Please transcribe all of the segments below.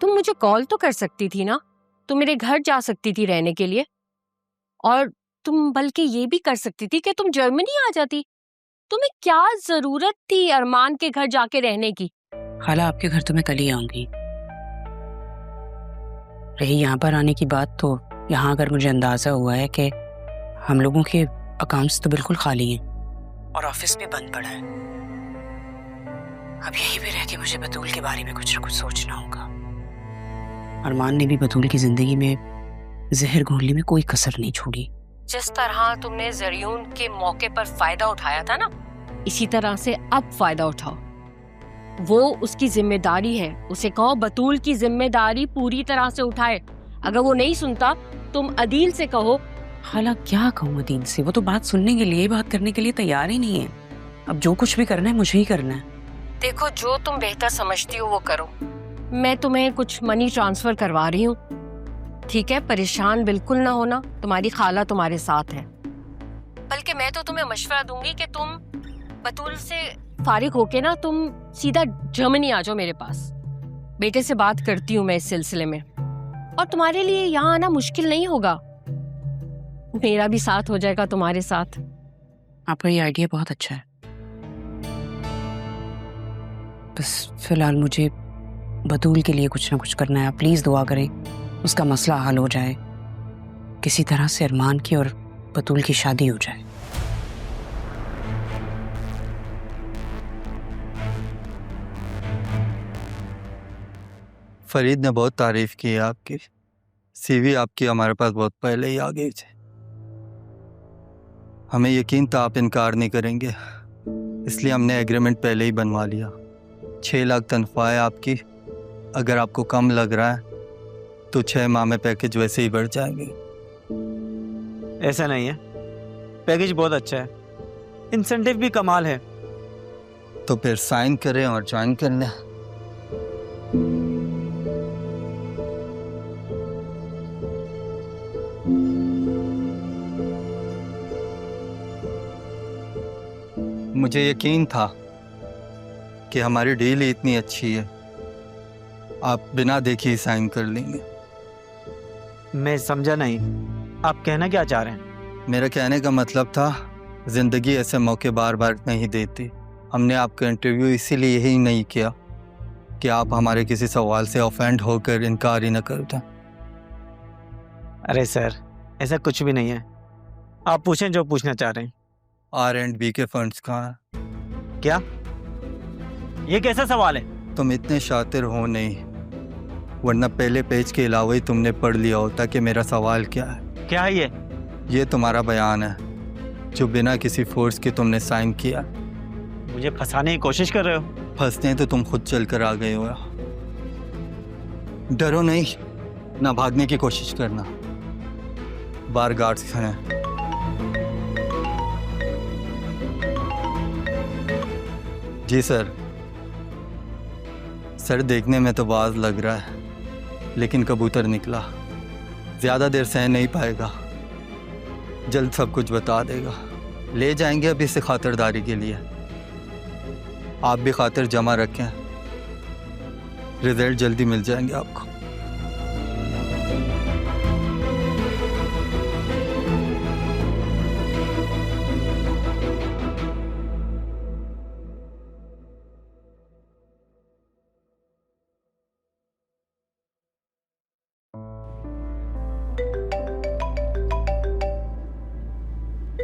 तुम मुझे कॉल तो कर सकती थी ना, तुम मेरे घर जा सकती थी रहने के लिए, और तुम बल्कि ये भी कर सकती थी कि तुम जर्मनी आ जाती। तुम्हें क्या जरूरत थी अरमान के घर जाके रहने की? खाला आपके घर तो मैं कल ही आऊंगी। रही यहाँ पर आने की बात, तो यहाँ अगर मुझे अंदाजा हुआ है कि हम लोगों के अकाउंट्स तो बिल्कुल खाली हैं और ऑफिस भी बंद पड़ा है। अब यहीं पे रह के मुझे बतूल के बारे में कुछ ना कुछ सोचना होगा। अरमान ने भी बतूल की जिंदगी में जहर घोलने में कोई कसर नहीं छोड़ी। जिस तरह तुमने जरियून के मौके पर फायदा उठाया था ना, इसी तरह से अब फायदा उठाओ। वो उसकी जिम्मेदारी है, उसे कहो बतूल की जिम्मेदारी पूरी तरह से उठाए। अगर वो नहीं सुनता, तुम अदील से कहो। खाला क्या कहूँ अदील से, वो तो बात सुनने के लिए, बात करने के लिए तैयार ही नहीं है। अब जो कुछ भी करना है मुझे ही करना है। देखो, जो तुम बेहतर समझती हो वो करो। मैं तुम्हें कुछ मनी ट्रांसफर करवा रही हूँ, ठीक है? परेशान बिल्कुल ना होना, तुम्हारी खाला तुम्हारे साथ है। बल्कि मैं तो तुम्हें मशवरा दूंगी कि तुम बतूल से फारिग होके ना तुम सीधा जर्मनी आ जाओ मेरे पास। बेटे से बात करती हूँ मैं इस सिलसिले में, और तुम्हारे लिए यहाँ आना मुश्किल नहीं होगा। मेरा भी साथ हो जाएगा तुम्हारे साथ। आपका ये आइडिया बहुत अच्छा है। बस फिलहाल मुझे बतूल के लिए कुछ ना कुछ करना है। आप प्लीज दुआ करें उसका मसला हल हो जाए, किसी तरह से अरमान की और बतूल की शादी हो जाए। फरीद ने बहुत तारीफ की है आपकी। सीवी आपकी हमारे पास बहुत पहले ही आ गई थी। हमें यकीन था आप इनकार नहीं करेंगे, इसलिए हमने एग्रीमेंट पहले ही बनवा लिया। 6 लाख तनख्वाह है आपकी। अगर आपको कम लग रहा है तो 6 माह में पैकेज वैसे ही बढ़ जाएंगे। ऐसा नहीं है, पैकेज बहुत अच्छा है, इंसेंटिव भी कमाल है। तो फिर साइन करें और ज्वाइन कर लें। मुझे यकीन था कि हमारी डील ही इतनी अच्छी है, आप बिना देखे ही साइन कर लेंगे। मैं समझा नहीं, आप कहना क्या चाह रहे हैं? मेरा कहने का मतलब था, जिंदगी ऐसे मौके बार बार नहीं देती। हमने आपका इंटरव्यू इसीलिए ही नहीं किया कि आप हमारे किसी सवाल से ऑफेंड होकर इनकार ही न कर दें। अरे सर, ऐसा कुछ भी नहीं है, आप पूछें जो पूछना चाह रहे हैं। R&B के फंड्स कहाँ हैं? क्या? ये कैसा सवाल है? तुम इतने शातिर हो नहीं, वरना पहले पेज के अलावा ही तुमने पढ़ लिया होता कि मेरा सवाल क्या है। क्या है ये? ये तुम्हारा बयान है जो बिना किसी फोर्स के तुमने साइन किया। मुझे फंसाने की कोशिश कर रहे हो? फंसने तो तुम खुद चल कर आ गए हो। डरो नहीं, ना भागने की कोशिश करना। बार गार्ड्स हैं। जी सर। सर, देखने में तो बाज लग रहा है, लेकिन कबूतर निकला। ज़्यादा देर सह नहीं पाएगा, जल्द सब कुछ बता देगा। ले जाएंगे अभी से खातिरदारी के लिए। आप भी खातिर जमा रखें, रिजल्ट जल्दी मिल जाएंगे आपको।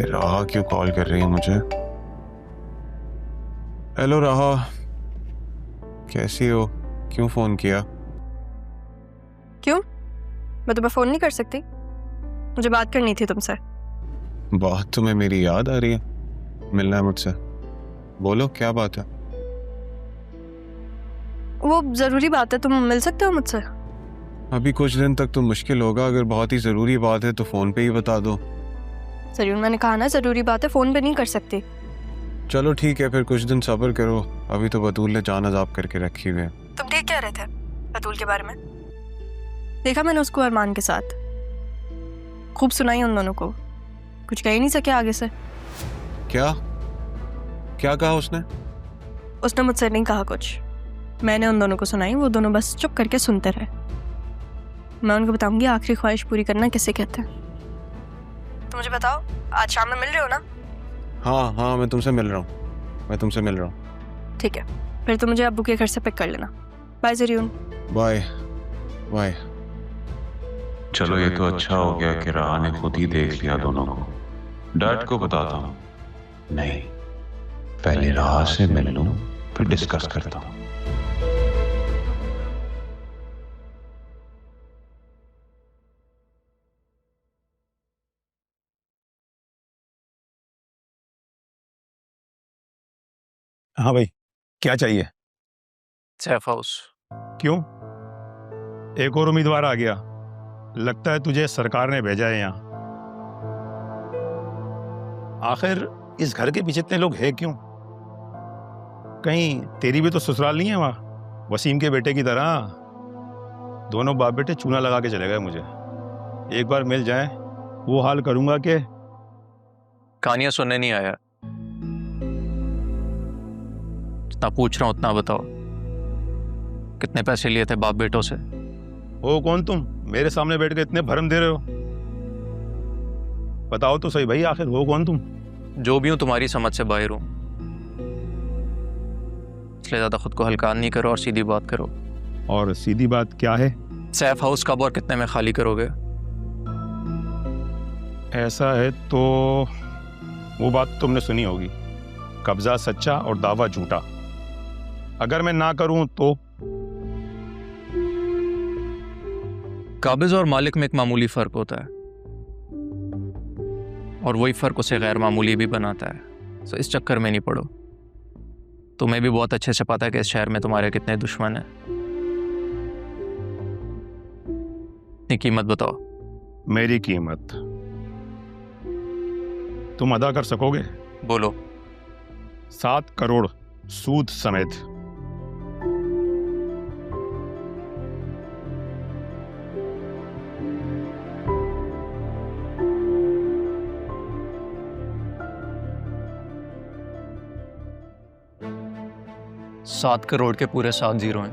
राहा क्यों कॉल कर रही है मुझे? हेलो राहा, कैसी हो? क्यों फोन किया? क्यों? मैं तुम्हें फोन नहीं कर सकती? मुझे बात करनी थी तुमसे। बात तुम्हें मेरी याद आ रही है? मिलना है मुझसे? बोलो क्या बात है? वो जरूरी बात है, तुम मिल सकते हो मुझसे? अभी कुछ दिन तक तो मुश्किल होगा, अगर बहुत ही जरूरी बात है तो फोन पे ही बता दो। जरूर, मैंने कहा ना जरूरी बात है, फोन पे नहीं कर सकती। चलो ठीक है, फिर कुछ दिन सब्र करो। अभी तो बतूल ने जान अजाब करके रखी हुई है। तुम ठीक कह रहे थे बतूल के बारे में? देखा मैंने उसको अरमान के साथ, खूब सुनाई उन दोनों को, कुछ कह ही नहीं सके आगे से। क्या क्या कहा उसने? उसने मुझसे नहीं कहा कुछ, मैंने उन दोनों को सुनाई, वो दोनों बस चुप करके सुनते रहे। मैं उनको बताऊंगी आखिरी ख्वाहिश पूरी करना किसे कहते हैं। तो मुझे बताओ, आज शाम में मिल रहे हो ना? हाँ हाँ, मैं तुमसे मिल रहा हूँ। ठीक है, फिर तो मुझे अब्बू के घर से पिक कर लेना। बाय ज़रीउन। Bye bye. चलो ये तो अच्छा हो गया कि राह ने खुद ही देख लिया दोनों को। डैड को बताता हूँ। नहीं, पहले राह से मिल लूं, फिर डिस्कस करता हूँ। हाँ भाई, क्या चाहिए? सैफ हाउस। क्यों? एक और उम्मीदवार आ गया। लगता है तुझे सरकार ने भेजा है यहाँ। आखिर इस घर के पीछे इतने लोग हैं क्यों? कहीं तेरी भी तो ससुराल नहीं है वहाँ, वसीम के बेटे की तरह? दोनों बाप बेटे चूना लगा के चले गए मुझे। एक बार मिल जाए, वो हाल करूंगा कि कहानियां सुनने नहीं आया। जितना पूछ रहा हूं उतना बताओ। कितने पैसे लिए थे बाप बेटों से? हो कौन तुम? मेरे सामने बैठ के इतने भरम दे रहे हो। बताओ तो सही भाई, आखिर हो कौन तुम? जो भी हूं तुम्हारी समझ से बाहर हूं, इसलिए ज्यादा खुद को हल्का नहीं करो और सीधी बात करो। और सीधी बात क्या है? सैफ हाउस कब और कितने में खाली करोगे? ऐसा है तो वो बात तुमने सुनी होगी, कब्जा सच्चा और दावा झूठा। अगर मैं ना करूं तो? काबिज और मालिक में एक मामूली फर्क होता है, और वही फर्क उसे गैर मामूली भी बनाता है। तो इस चक्कर में नहीं पड़ो। तुम्हें भी बहुत अच्छे से पता है कि इस शहर में तुम्हारे कितने दुश्मन हैं। अपनी कीमत बताओ। मेरी कीमत तुम अदा कर सकोगे? बोलो। 7 करोड़ सूद समेत। सात करोड़ के पूरे 7 जीरो हैं।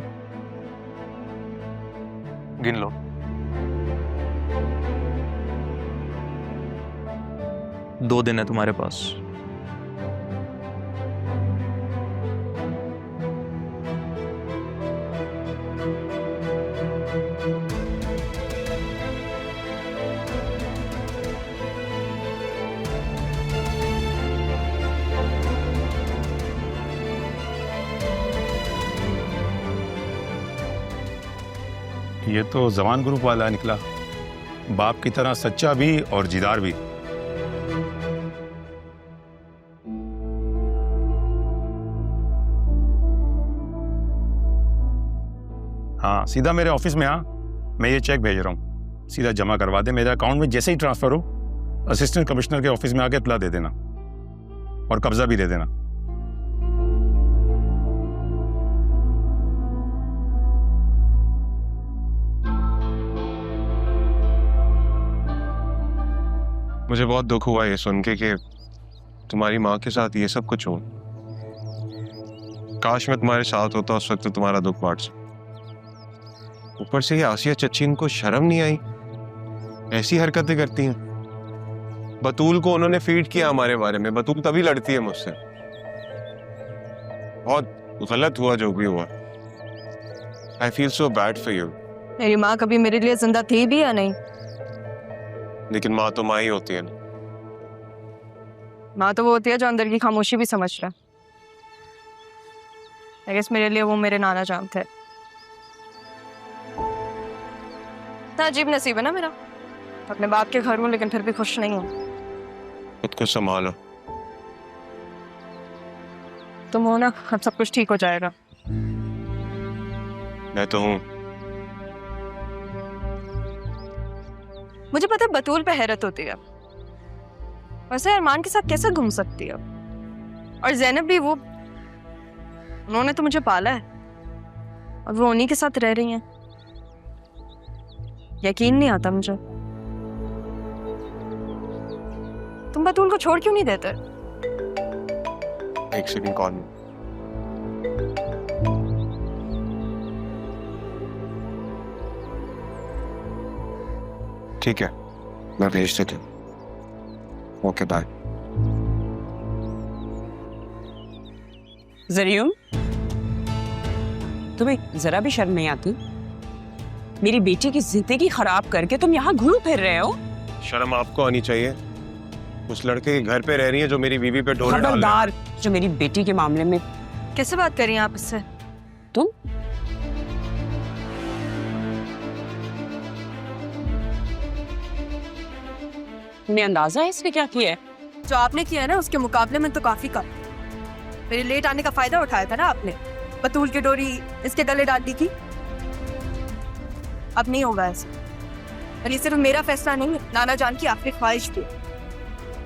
गिन लो। दो दिन है तुम्हारे पास। ये तो जवान ग्रुप वाला निकला, बाप की तरह सच्चा भी और जिदार भी। हाँ, सीधा मेरे ऑफिस में आ, मैं ये चेक भेज रहा हूँ, सीधा जमा करवा दे। मेरे अकाउंट में जैसे ही ट्रांसफर हो, असिस्टेंट कमिश्नर के ऑफिस में आके इत्तला दे देना और कब्जा भी दे देना। मुझे बहुत दुख हुआ ये सुन के कि तुम्हारी माँ के साथ ये सब कुछ हो। काश मैं तुम्हारे साथ होता, उस वक्त तुम्हारा दुख बांट सकता। ऊपर से ये आसिया चच्ची, इनको शर्म नहीं आई? ऐसी हरकतें करती हैं। बतूल को उन्होंने फीड किया हमारे बारे में। बतूल तभी लड़ती है मुझसे। बहुत गलत हुआ जो भी हुआ। I feel so bad for you. मेरी माँ कभी मेरे लिए जिंदा थी भी या नहीं? लेकिन माँ तो माँ ही होती है ना। माँ तो वो होती है जो अंदर की खामोशी भी समझ रहा। I guess मेरे लिए वो मेरे नाना जान थे। इतना अजीब नसीब है ना मेरा, अपने बाप के घर हूँ लेकिन फिर भी खुश नहीं हूँ। खुद को संभालो। तुम हो ना, अब सब कुछ ठीक हो जाएगा। मैं तो हूँ। मुझे पता है बतूल पे हैरत होती है, वैसे अरमान के साथ कैसे घूम सकती है? और ज़ैनब भी, वो उन्होंने तो मुझे पाला है और वो उन्हीं के साथ रह रही हैं। यकीन नहीं आता मुझे। तुम बतूल को छोड़ क्यों नहीं देते? एक सेकंड कॉल में। ठीक है, मैं भेज देती हूँ। Okay bye. जरियुम, तुम्हें जरा भी शर्म नहीं आती? मेरी बेटी की जिंदगी खराब करके तुम यहाँ घूम फिर रहे हो। शर्म आपको आनी चाहिए। उस लड़के के घर पे रह रही है जो मेरी बीवी पे डोरे डाल रहा है। खबरदार, जो मेरी बेटी के मामले में। कैसे बात कर रही हैं आप इससे? तुम तुम्हें अंदाजा है इसने क्या किया है? जो आपने किया है ना उसके मुकाबले में तो काफी कम। मेरे लेट आने का फायदा उठाया था ना आपने, बतूल की डोरी इसके गले डाल दी थी। अब नहीं होगा ऐसा। और ये सिर्फ मेरा फैसला नहीं है, नाना जान की आखिरी ख्वाहिश थी।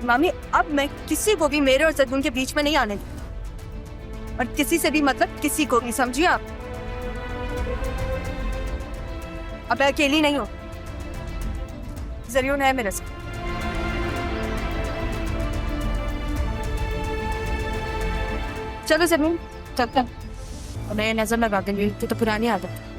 मामी, अब मैं किसी को भी मेरे और जदून के बीच में नहीं आने दूंगी। और किसी से भी मतलब किसी को भी, समझिए आप? अब मैं अकेली नहीं हूँ, जरियुन है मेरे साथ। चलो जमीन, चलते हैं। नजर लगा देंगे तो पुरानी आदत।